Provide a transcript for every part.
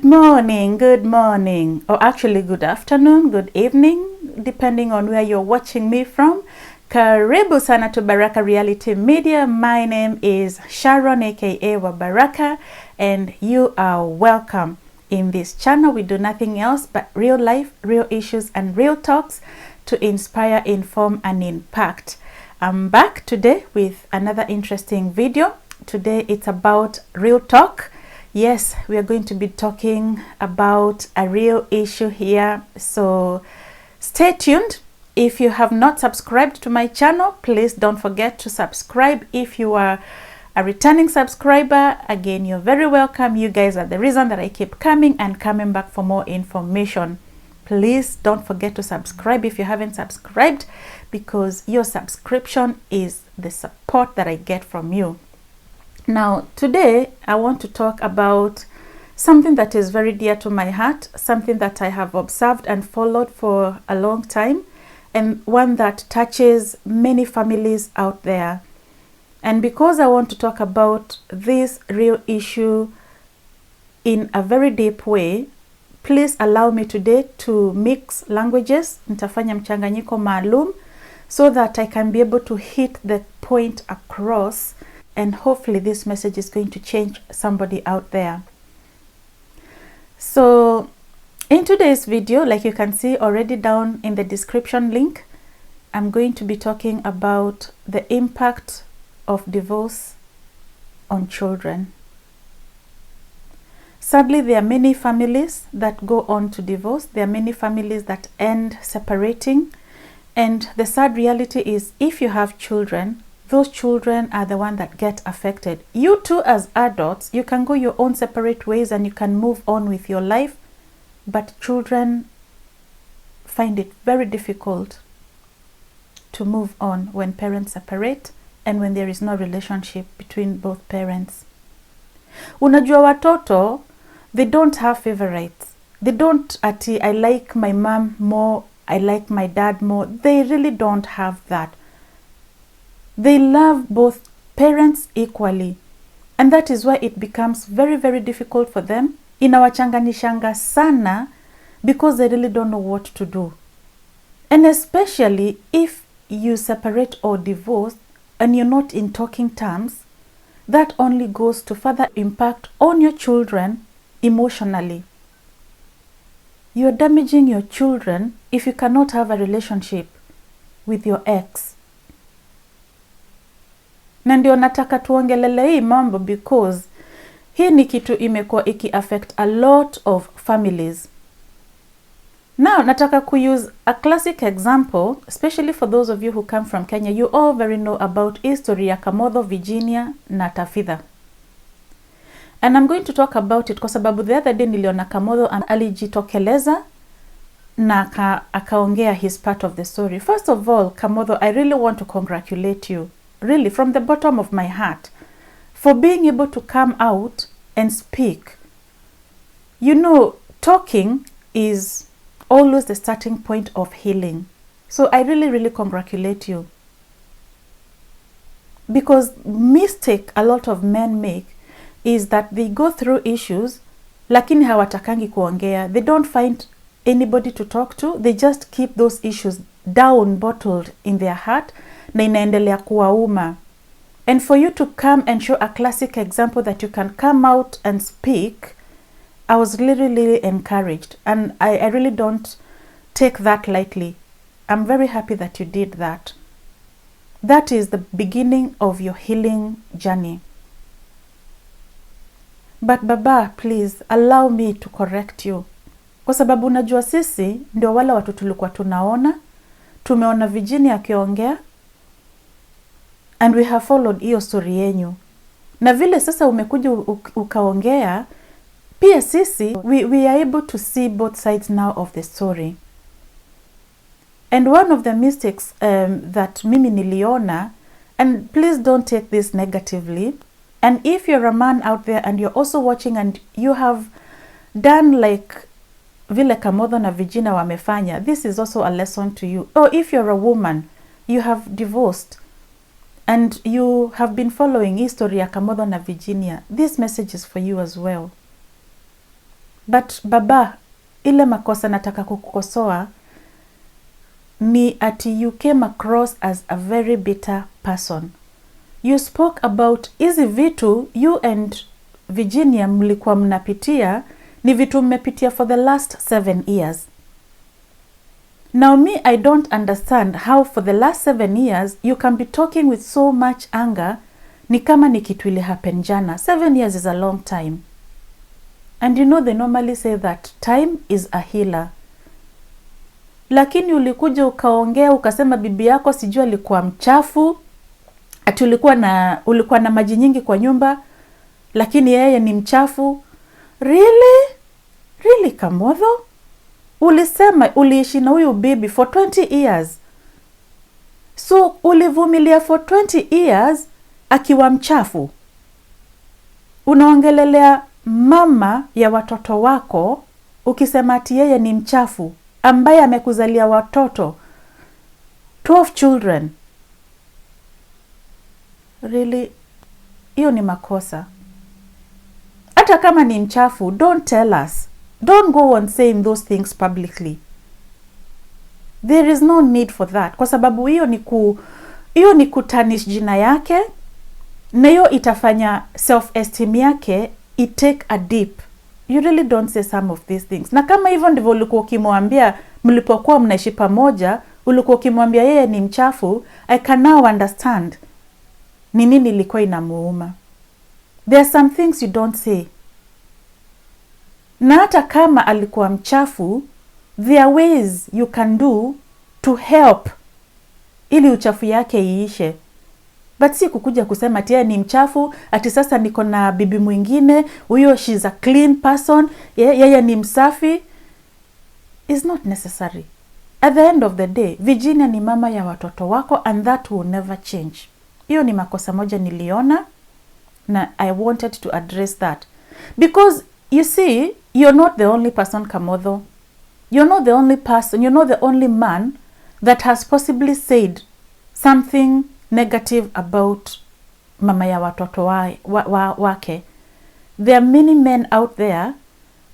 good morning, or actually good afternoon, good evening, depending on where you're watching me from. Karibu sana to Baraka Reality Media. My name is Sharon, aka Baraka, and you are welcome. In this channel, we do nothing else but real life, real issues, and real talks to inspire, inform, and impact. I'm back today with another interesting video. Today it's about real talk. Yes, we are going to be talking about a real issue here, so stay tuned. If you have not subscribed to my channel, please don't forget to subscribe. If you are a returning subscriber, again, you're very welcome. You guys are the reason that I keep coming and coming back for more information. Please don't forget to subscribe if you haven't subscribed, because your subscription is the support that I get from you. Now, today I want to talk about something that is very dear to my heart, something that I have observed and followed for a long time, and one that touches many families out there. And because I want to talk about this real issue in a very deep way, please allow me today to mix languages. Nitafanya mchanganyiko maalum so that I can be able to hit the point across, and hopefully this message is going to change somebody out there. So in today's video, like you can see already down in the description link, I'm going to be talking about the impact of divorce on children. Sadly, there are many families that go on to divorce. There are many families that end separating. And the sad reality is, if you have children, those children are the ones that get affected. You too, as adults, you can go your own separate ways and you can move on with your life. But children find it very difficult to move on when parents separate and when there is no relationship between both parents. Unajua watoto, they don't have favorites. They don't ati, I like my mom more, I like my dad more. They really don't have that. They love both parents equally. And that is why it becomes very, very difficult for them. Inawachanganishanga sana, because they really don't know what to do. And especially if you separate or divorce and you're not in talking terms, that only goes to further impact on your children emotionally. You're damaging your children if you cannot have a relationship with your ex. Na ndio nataka tuongelele hii mambo because hii ni kitu imekuwa iki affect a lot of families. Now, nataka use a classic example, especially for those of you who come from Kenya. You all very know about history ya Kamotho, Virginia na Tafitha. And I'm going to talk about it kwa sababu the other day niliona Kamotho alijitokeleza na akaongea his part of the story. First of all, Kamotho, I really want to congratulate you, really from the bottom of my heart, for being able to come out and speak. You know, talking is always the starting point of healing. So I really, really congratulate you. Because mistake a lot of men make is that they go through issues, lakini hawatakangi kuongea. They don't find anybody to talk to. They just keep those issues down, bottled in their heart, na inaendelea kuwauma. And for you to come and show a classic example that you can come out and speak, I was really, really encouraged. And I really don't take that lightly. I'm very happy that you did that. That is the beginning of your healing journey. But Baba, please allow me to correct you. Kwa sababu unajua sisi ndio wale watu tulikuwa tunaona. Tumeona Virginia akiongea. And we have followed hiyo story yenyu. Na vile sasa umekuja ukaongea, pia sisi, we are able to see both sides now of the story. And one of the mistakes that mimi niliona, and please don't take this negatively, and if you're a man out there and you're also watching and you have done like vile Kamotho na Virginia wamefanya, this is also a lesson to you. Or if you're a woman, you have divorced, and you have been following history ya Kamotho na Virginia, this message is for you as well. But baba, ile makosa nataka kukukosoa ni ati you came across as a very bitter person. You spoke about hizi vitu you and Virginia mlikuwa mnapitia ni vitu mmepitia for the last 7 years. Now me, I don't understand how for the last 7 years you can be talking with so much anger ni kama ni kitu ile happen jana. 7 years is a long time. And you know they normally say that time is a healer. Lakini ulikuja ukaongea ukasema bibi yako sijui alikuwa mchafu, ati ulikuwa na maji nyingi kwa nyumba, lakini yeye ni mchafu. Really Kamodho? Ulisema uliishi na huyu bibi for 20 years. So ulivumilia for 20 years akiwa mchafu. Unaongelelea mama ya watoto wako ukisema ati yeye ni mchafu, ambaye amekuzalia watoto 12 children. Really, hiyo ni makosa. Hata kama ni mchafu, don't tell us. Don't go on saying those things publicly. There is no need for that. Kwa sababu hiyo ni kutanish jina yake, na hiyo itafanya self-esteem yake take a dip. You really don't say some of these things. Na kama hivyo ndivyo ulikuwa ukimwambia mlipokuwa mnaishi pamoja, ulikuwa ukimwambia yeye ni mchafu, I can now understand ni nini ilikuwa inamuuma. There are some things you don't say. Na hata kama alikuwa mchafu, there are ways you can do to help ili uchafu yake iishe. But si kukuja kusema ati yeye ni mchafu, ati sasa niko na bibi mwingine, huyo she's a clean person, yeye ni msafi. Is not necessary. At the end of the day, Virginia ni mama ya watoto wako, and that will never change. Hiyo ni makosa moja niliona, na I wanted to address that. Because you see, you're not the only person, Kamodho. You're not the only person, you're not the only man that has possibly said something negative about mama ya watoto wake. There are many men out there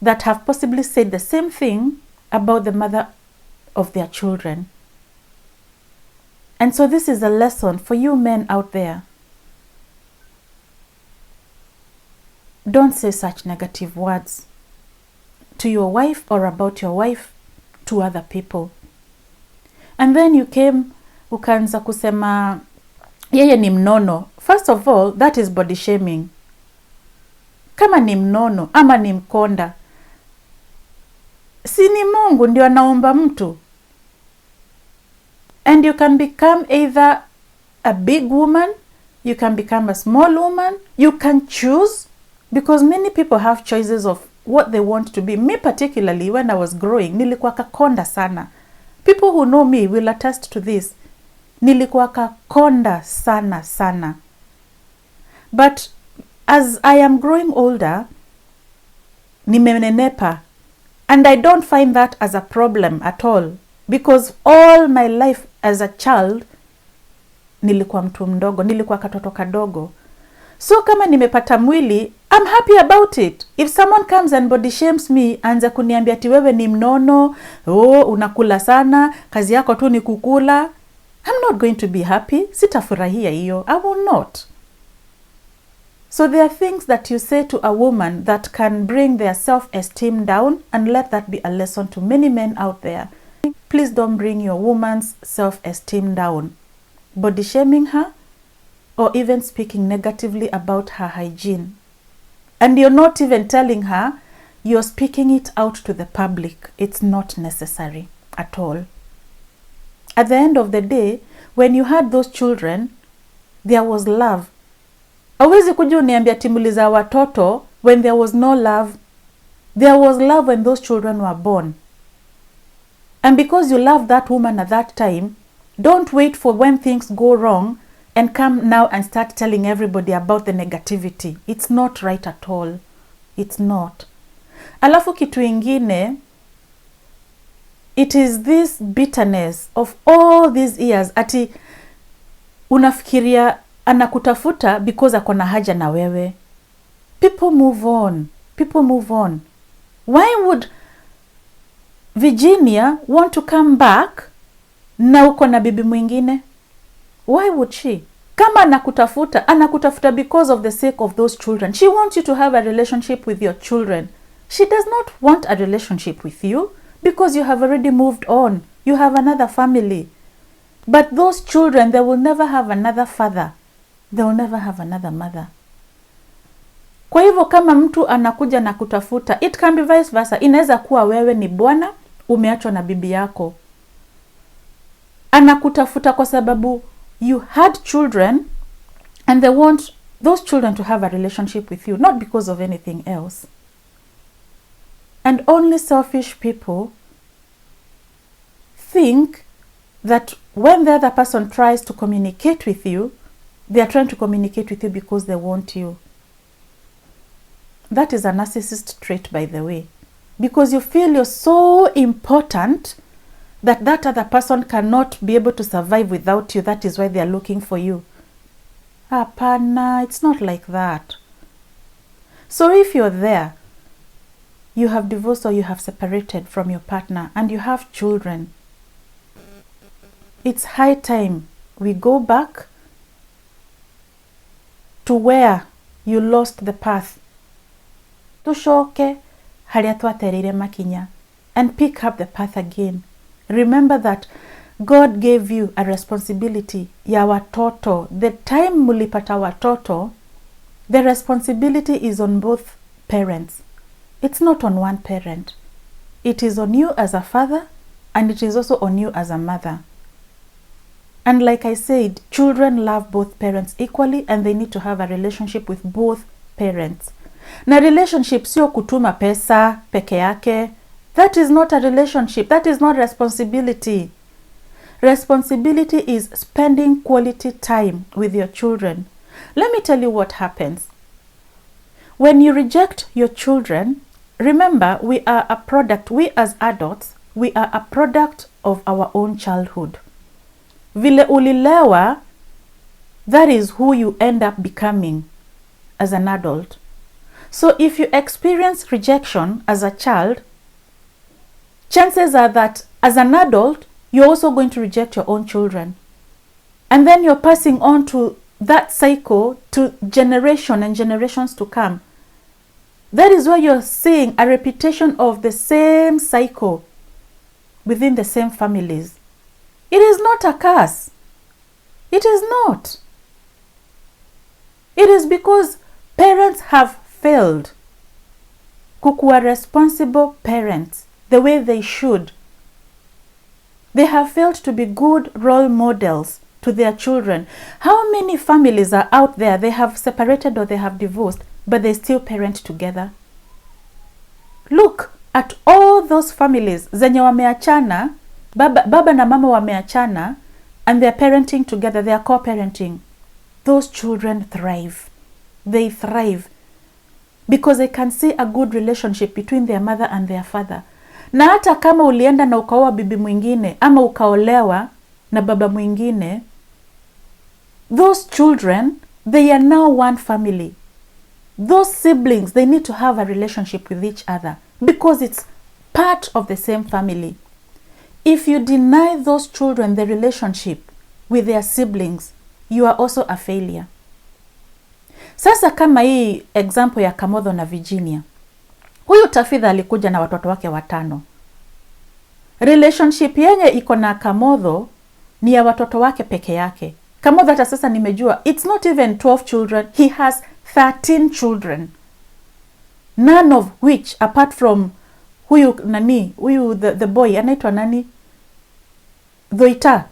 that have possibly said the same thing about the mother of their children. And so this is a lesson for you men out there. Don't say such negative words to your wife or about your wife to other people. And then you came ukaanza kusema yeye ni mnono. First of all, that is body shaming. Kama ni mnono ama ni mkonda, si ni Mungu ndio anaumba mtu? And you can become either a big woman, you can become a small woman, you can choose, because many people have choices of what they want to be. Me particularly, when I was growing, nilikuwa kakonda sana. People who know me will attest to this. Nilikuwa kakonda sana. But as I am growing older, nimenenepa. And I don't find that as a problem at all. Because all my life as a child, nilikuwa mtu mdogo, nilikuwa katoto kadogo. So kama nimepata mwili, I'm happy about it. If someone comes and body shames me, anza kuniambia ati wewe ni mnono, unakula sana, kazi yako tu ni kukula, I'm not going to be happy. Sitafurahia hiyo. I will not. So there are things that you say to a woman that can bring their self-esteem down, and let that be a lesson to many men out there. Please don't bring your woman's self-esteem down. Body shaming her, or even speaking negatively about her hygiene. And you're not even telling her, you're speaking it out to the public. It's not necessary at all. At the end of the day, when you had those children, there was love. Hawezi kuja uniambia timuliza watoto when there was no love. There was love when those children were born. And because you love that woman at that time, don't wait for when things go wrong and come now and start telling everybody about the negativity. It's not right at all. It's not. Alafu kitu ingine, it is this bitterness of all these years. Ati unafikiria anakutafuta because akona haja na wewe. People move on. People move on. Why would Virginia want to come back na uko na bibi mwingine? Why would she? Kama anakutafuta because of the sake of those children. She wants you to have a relationship with your children. She does not want a relationship with you because you have already moved on. You have another family. But those children, they will never have another father. They will never have another mother. Kwa hivyo kama mtu anakuja na kutafuta, it can be vice versa. Inaweza kuwa wewe ni bwana, umeachwa na bibi yako. Anakutafuta kwa sababu you had children and they want those children to have a relationship with you, not because of anything else. And only selfish people think that when the other person tries to communicate with you, they are trying to communicate with you because they want you. That is a narcissist trait, by the way. Because you feel you're so important that that other person cannot be able to survive without you. That is why they are looking for you. Hapana, it's not like that. So if you're there, you have divorced or you have separated from your partner and you have children, it's high time we go back to where you lost the path. Tushoke haria twaterire makinya and pick up the path again. Remember that God gave you a responsibility ya watoto. The time mulipata watoto, the responsibility is on both parents. It's not on one parent. It is on you as a father and it is also on you as a mother. And like I said, children love both parents equally and they need to have a relationship with both parents. Na relationship sio kutuma pesa peke yake. That is not a relationship. That is not responsibility. Responsibility is spending quality time with your children. Let me tell you what happens. When you reject your children, remember we are a product, we as adults, we are a product of our own childhood. Vile ulilewa, that is who you end up becoming as an adult. So if you experience rejection as a child, chances are that as an adult, you're also going to reject your own children. And then you're passing on to that cycle to generation and generations to come. That is why you're seeing a repetition of the same cycle within the same families. It is not a curse. It is not. It is because parents have failed kukuwa responsible parents the way they should. They have failed to be good role models to their children. How many families are out there, they have separated or they have divorced, but they still parent together? Look at all those families zenye wameachana, baba na mama wameachana, and they are parenting together, they are co-parenting. Those children thrive. They thrive because they can see a good relationship between their mother and their father. Na hata kama ulienda na ukaoa bibi mwingine ama ukaolewa na baba mwingine, those children, they are now one family. Those siblings, they need to have a relationship with each other because it's part of the same family. If you deny those children the relationship with their siblings, you are also a failure. Sasa kama hii example ya Kamotho na Virginia. Huyu Tafitha alikuja na watoto wake 5. Relationship yenye iko na Kamotho ni ya watoto wake peke yake. Kamotho hata sasa nimejua, it's not even 12 children, he has 13 children. None of which, apart from huyu the boy, anaitwa nani? Dhoita,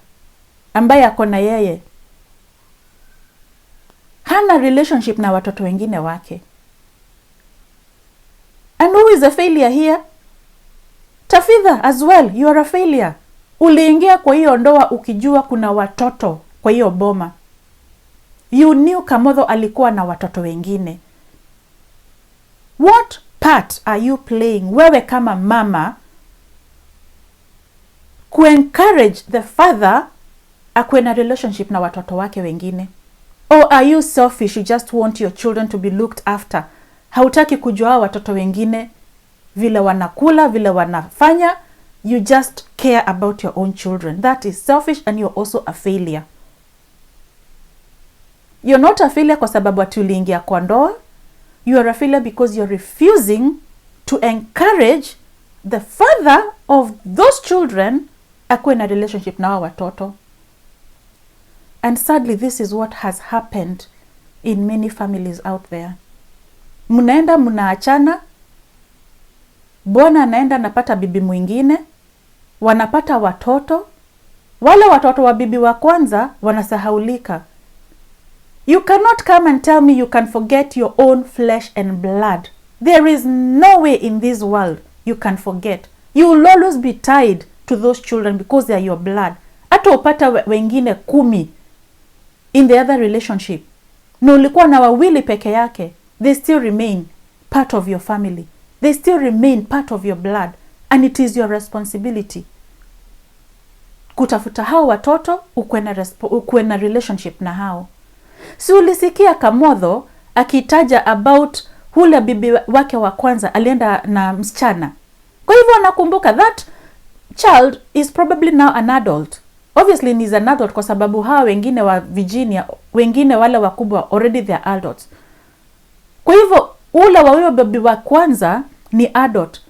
ambaye ako na yeye. Hana relationship na watoto wengine wake. And who is a failure here? Tafitha as well, you are a failure. Uliingia kwa hiyo ndoa ukijua kuna watoto kwa hiyo boma. You knew Kamotho alikuwa na watoto wengine. What part are you playing, wewe kama mama, encourage the father akuwe na relationship na watoto wake wengine? Or are you selfish, you just want your children to be looked after? Hautaki kujua watoto wengine vile wanakula, vile wanafanya. You just care about your own children. That is selfish, and you're also a failure. You're not a failure kwa sababu ati uliingia kwa ndoa. You are a failure because you're refusing to encourage the father of those children akuwe na relationship na watoto. And sadly, this is what has happened in many families out there. Mnaenda mnaachana, bwana anaenda napata bibi mwingine, wanapata watoto, wale watoto wa bibi wa kwanza wanasahaulika. You cannot come and tell me you can forget your own flesh and blood. There is no way in this world you can forget. You will always be tied to those children because they are your blood. Hata upata wengine 10 in the other relationship, na ulikuwa na wawili peke yake, they still remain part of your family. They still remain part of your blood, and it is your responsibility kutafuta hao watoto, ukuwe na relationship na hao. Si ulisikia Kamodho akitaja about hule bibi wake wa kwanza alienda na msichana. Kwa hivyo nakumbuka that child is probably now an adult. Obviously he's an adult kwa sababu hawa wengine wa Virginia, wengine wale wakubwa already they are adults. Kwa hivyo ule wa huyo bibi wa kwanza ni adult.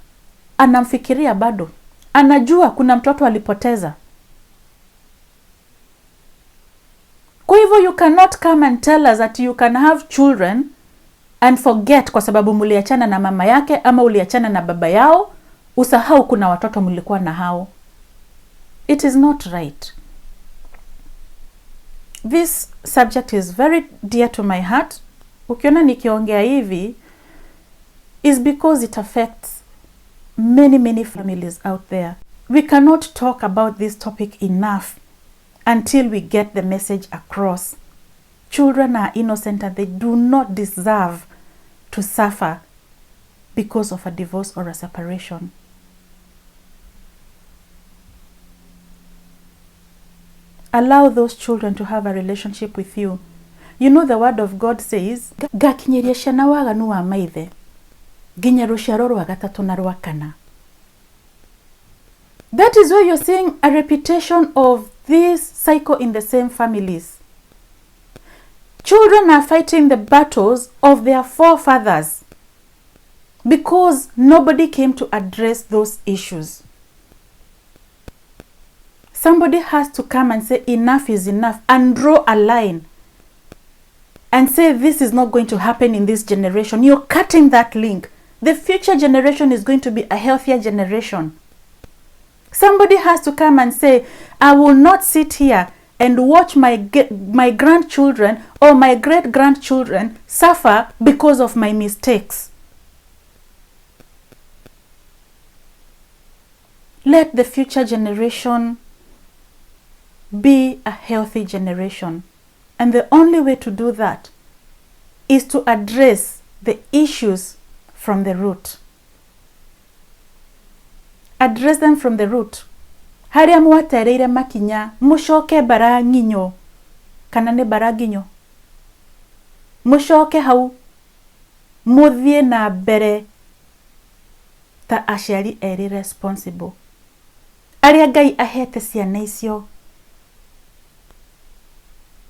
Anamfikiria bado. Anajua kuna mtoto alipoteza. Kwa hivyo you cannot come and tell us that you can have children and forget kwa sababu muliachana na mama yake ama uliachana na baba yao, usahau kuna watoto mlikuwa na hao. It is not right. This subject is very dear to my heart. Ukiona nikiongea hivi is because it affects many families out there. We cannot talk about this topic enough until we get the message across. Children are innocent and they do not deserve to suffer because of a divorce or a separation. Allow those children to have a relationship with you. You know the word of God says, gakinyeria ciana waganu wa maithe nginya ruciaro rwa gatatu na rwa kana. That is why you're seeing a repetition of this cycle in the same families. Children are fighting the battles of their forefathers because nobody came to address those issues. Somebody has to come and say enough is enough and draw a line and say this is not going to happen in this generation. You're cutting that link. The future generation is going to be a healthier generation. Somebody has to come and say, I will not sit here and watch my grandchildren or my great-grandchildren suffer because of my mistakes. Let the future generation be a healthy generation. And the only way to do that is to address the issues from the root. Address them from the root. Haria mwatereire makinya mushoke baranginyo kana ne baraginyo. Mushoke hau muthie na mbere ta aciari eri responsible. Aria Ngai ahete ciana icio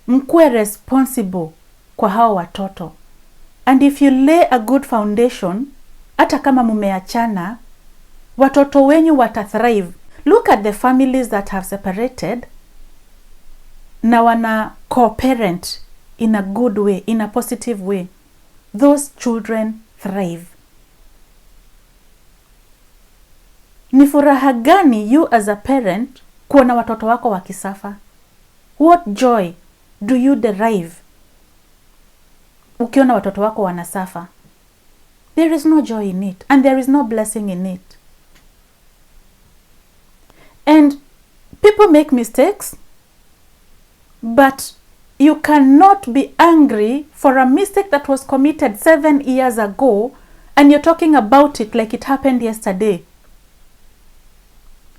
mkuwe responsible kwa hao watoto. And if you lay a good foundation, hata kama mumeachana, watoto wenyu watathrive. Look at the families that have separated na wana co-parent in a good way, in a positive way. Those children thrive. Ni furaha gani you as a parent kuona watoto wako wakisafa? What joy do you derive ukiona watoto wako wanasafa? There is no joy in it, and there is no blessing in it. And people make mistakes, but you cannot be angry for a mistake that was committed 7 years ago and you're talking about it like it happened yesterday.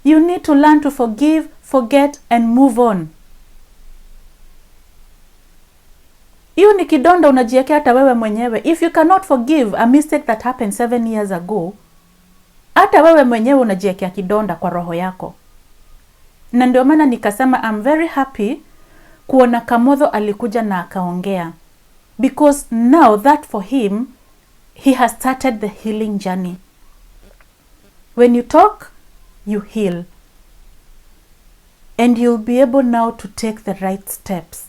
You need to learn to forgive, forget, and move on. Hiyo ni kidonda unajiwekea hata wewe mwenyewe. If you cannot forgive a mistake that happened 7 years ago, hata wewe mwenyewe unajiwekea kidonda kwa roho yako. Na ndio maana nikasema I'm very happy kuona Kamotho alikuja na akaongea, because now that for him, he has started the healing journey. When you talk, you heal, and you'll be able now to take the right steps.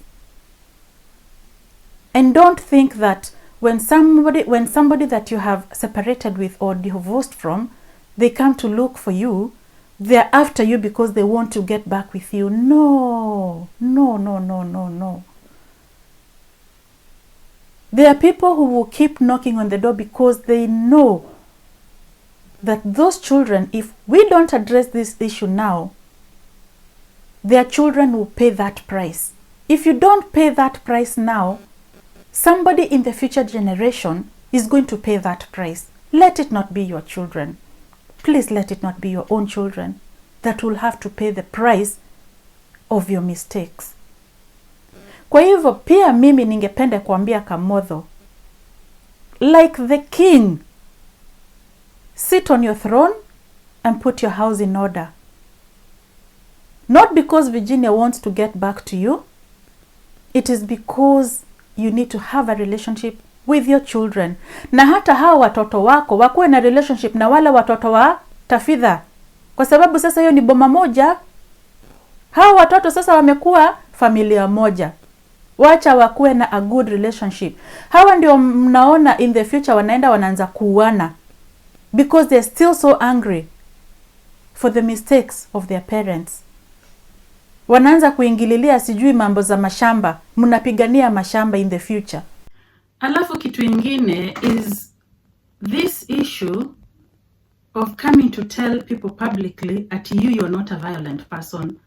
And don't think that when somebody that you have separated with or divorced from, they come to look for you, they're after you because they want to get back with you. No. There are people who will keep knocking on the door because they know that those children, if we don't address this issue now, their children will pay that price. If you don't pay that price now, somebody in the future generation is going to pay that price. Let it not be your children. Please let it not be your own children that will have to pay the price of your mistakes. Kwa hivyo pia mimi ningependa kuambia Kamotho, like the king, sit on your throne and put your house in order. Not because Virginia wants to get back to you. It is because you need to have a relationship with your children. Na hata hao watoto wako wakuwe na relationship na wale watoto wa Tafitha. Kwa sababu sasa hiyo ni boma moja. Hao watoto sasa wamekuwa familia moja. Wacha wakuwe na a good relationship. Hawa ndio mnaona in the future wanaanza kuuana, because they're still so angry for the mistakes of their parents. Wanaanza kuingililia sijui mambo za mashamba, mnapigania mashamba in the future. Alafu kitu ingine is this issue of coming to tell people publicly that you're not a violent person.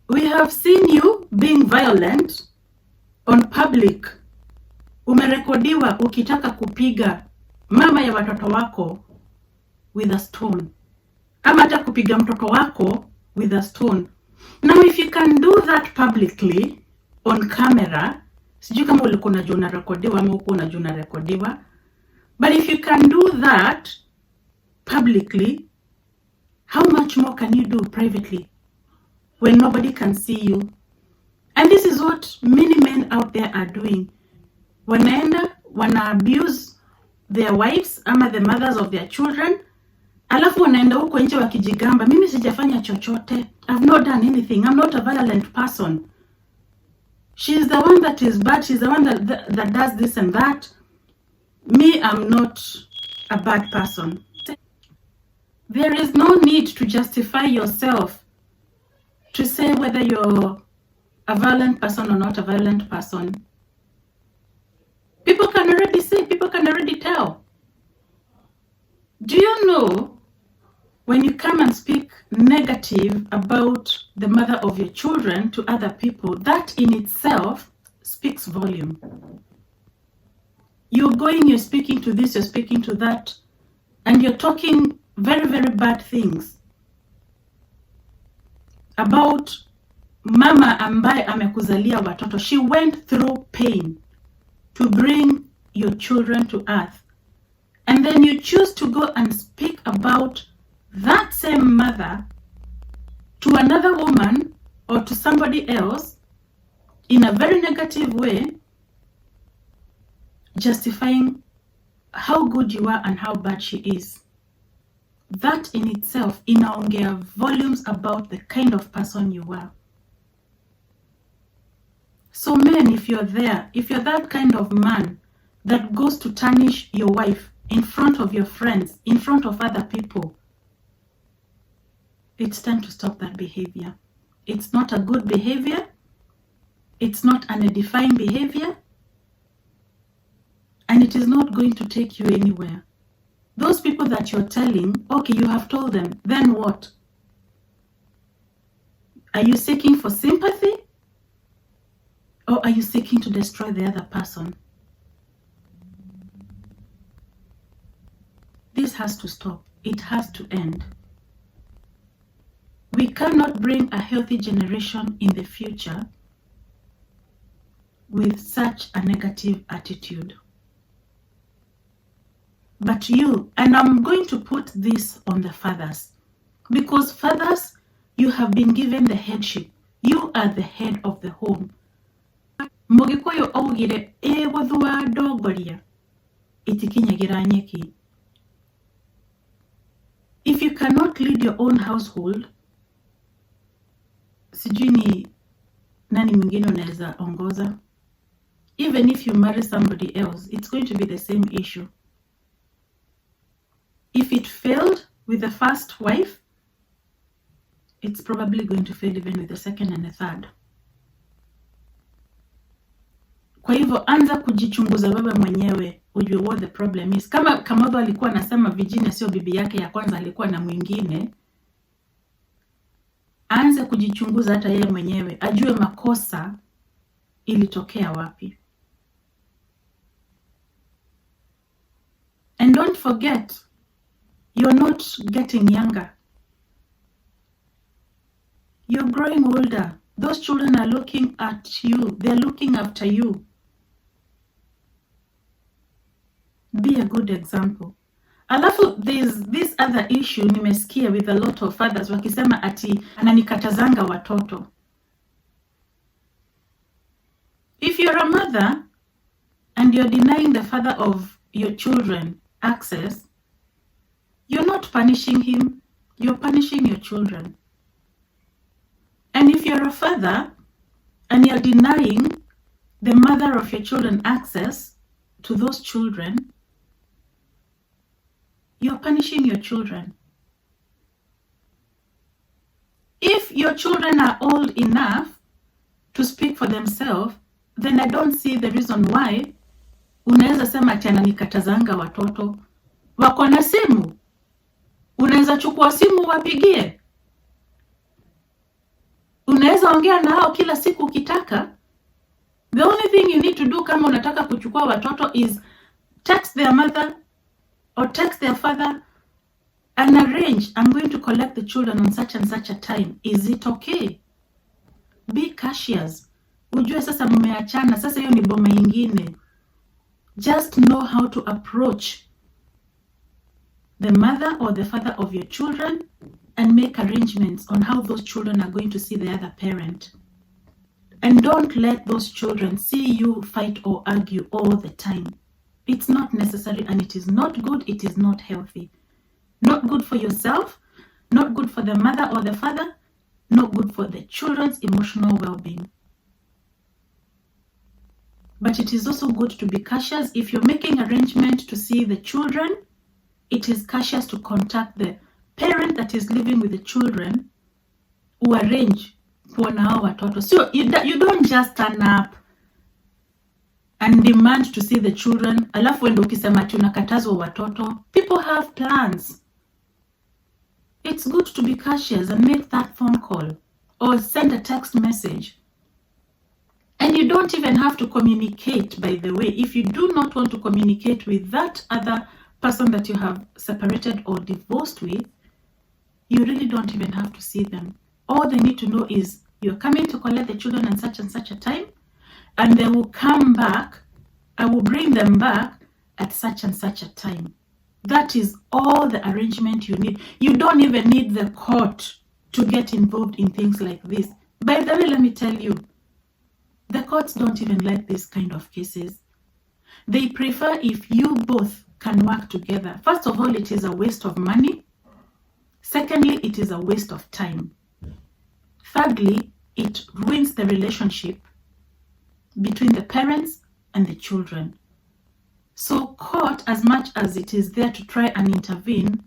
We have seen you being violent on public. Umerekodiwa ukitaka kupiga mama ya watoto wako with a stone. Ama hata kupiga mtoto wako with a stone. Now if you can do that publicly on camera, sijui kama ulikuwa unajua unarekodiwa ama uko unajua unarekodiwa, but if you can do that publicly, how much more can you do privately when nobody can see you? And this is what many men out there are doing. Wana abuse their wives ama the mothers of their children, alafu wanaenda huko nje wakijigamba, mimi sijafanya chochote, I've not done anything, I'm not a violent person. She's the one that is bad, she's the one that does this and that. Me, I'm not a bad person. There is no need to justify yourself to say whether you're a violent person or not a violent person. People can already see, people can already tell. Do you know, when you come and speak negative about the mother of your children to other people, that in itself speaks volume. You're speaking to this, you're speaking to that, and you're talking very, very bad things about mama ambaye amekuzalia watoto. She went through pain to bring your children to earth. And then you choose to go and speak about that same mother to another woman or to somebody else in a very negative way, justifying how good you are and how bad she is. That in itself inaongea volumes about the kind of person you are. So men, if you're there, if you're that kind of man that goes to tarnish your wife in front of your friends, in front of other people, it's time to stop that behavior. It's not a good behavior. It's not an edifying behavior. And it is not going to take you anywhere. Those people that you're telling, okay, you have told them, then what? Are you seeking for sympathy? Or are you seeking to destroy the other person? This has to stop. It has to end. We cannot bring a healthy generation in the future with such a negative attitude. But you, and I'm going to put this on the fathers, because fathers, you have been given the headship. You are the head of the home. Mogikoyo augire ewadhua dogoria itikinyagira nyeki. If you cannot lead your own household, sijui ni nani mwingine unaweza ongoza. Even if you marry somebody else, it's going to be the same issue. If it failed with the first wife, it's probably going to fail even with the second and the third. Kwa hivyo anza kujichunguza wewe mwenyewe, ujue what the problem is. Kama Kamadho alikuwa anasema Virginia sio bibi yake ya kwanza, alikuwa na mwingine, anza kujichunguza hata yeye mwenyewe, ajue makosa ilitokea wapi. And don't forget, you're not getting younger. You're growing older. Those children are looking at you. They're looking after you. Be a good example. Alafu, there's this other issue nimesikia with a lot of fathers wakisema ati ananikatazanga watoto. If you're a mother and you're denying the father of your children access, you're not punishing him, you're punishing your children. And if you're a father and you're denying the mother of your children access to those children, you're punishing your children. If your children are old enough to speak for themselves, then I don't see the reason why unaweza sema ati ananikatazanga watoto. Wako na simu. Unaweza chukua simu wapigie. Unaweza ongea na hao kila siku ukitaka. The only thing you need to do kama unataka kuchukua watoto is text their mother or text their father and arrange, I'm going to collect the children on such and such a time. Is it okay? Be cautious. Ujue sasa mmeachana, sasa hiyo ni boma ingine. Just know how to approach the mother or the father of your children and make arrangements on how those children are going to see the other parent. And don't let those children see you fight or argue all the time. It's not necessary and it is not good, it is not healthy. Not good for yourself, not good for the mother or the father, not good for the children's emotional well-being. But it is also good to be cautious. If you're making arrangement to see the children, it is cautious to contact the parent that is living with the children who arrange kuona hao watoto. So you don't just turn up and demand to see the children. Alafu endo ukisema ati unakatazwa watoto. People have plans. It's good to be cautious and make that phone call or send a text message. And you don't even have to communicate, by the way. If you do not want to communicate with that other person that you have separated or divorced with, you really don't even have to see them. All they need to know is you're coming to collect the children at such and such a time, and they will come back. I will bring them back at such and such a time. That is all the arrangement you need. You don't even need the court to get involved in things like this. By the way, let me tell you, the courts don't even like this kind of cases. They prefer if you both can work together. First of all, it is a waste of money. Secondly, it is a waste of time. Thirdly, it ruins the relationship between the parents and the children. So court, as much as it is there to try and intervene,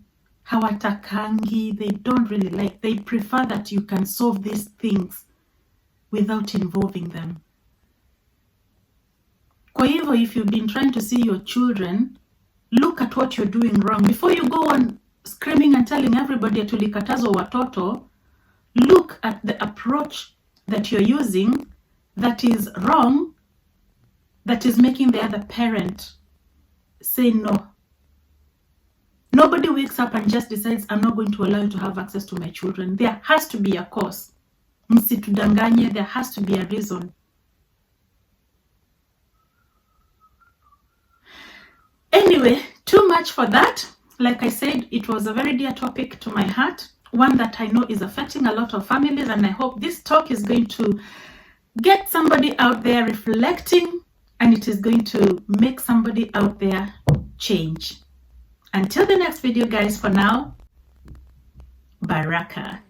hawatakangi, they don't really like. They prefer that you can solve these things without involving them. Kwa hivyo, if you've been trying to see your children, look at what you're doing wrong. Before you go on screaming and telling everybody tulikatazwa watoto, look at the approach that you're using that is wrong, that is making the other parent say no. Nobody wakes up and just decides, I'm not going to allow you to have access to my children. There has to be a cause. Msitudanganye, there has to be a reason. Anyway, too much for that. Like I said, it was a very dear topic to my heart, one that I know is affecting a lot of families, and I hope this talk is going to get somebody out there reflecting, and it is going to make somebody out there change. Until the next video, guys, for now, Baraka.